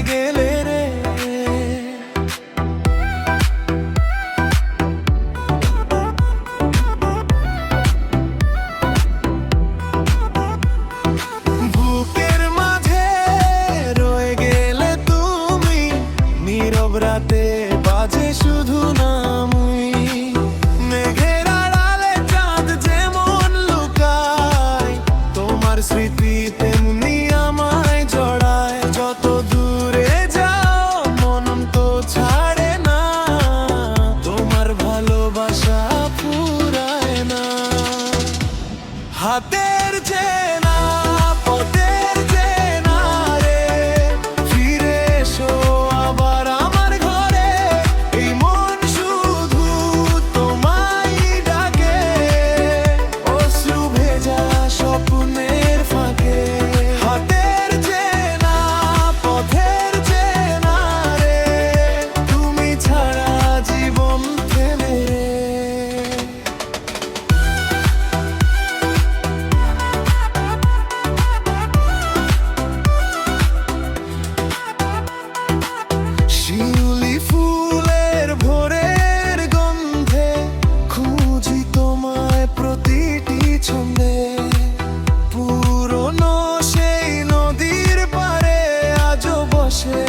গেলে রে। বুকের মাঝে রয়ে গেলে তুমি, নীরব রাতে বাজে শুধু নামই। মেঘের আড়ালে চাঁদ যেমন লুকায়, তোমার স্মৃতি তেমনি আমায় জড়ায়। যত দূরে যাও মন তো ছাড়ে না, তোমার ভালোবাসা ফুরায় না। হাতের চেনা পথের চেনা রে, ফিরে এসো আবার আমার ঘরে। এই মন শুধু তোমায় ডাকে, অশ্রু ভেজা স্বপ্নের ফাঁকে। হাতের চেনা পথের চেনা রে, তুমি ছাড়া জীবন থেমে রে। শিউলি ফুলের ভোরের গন্ধে খুঁজি তোমায় প্রতিটি ছন্দে। পুরনো সেই নদীর পাড়ে আজও বসে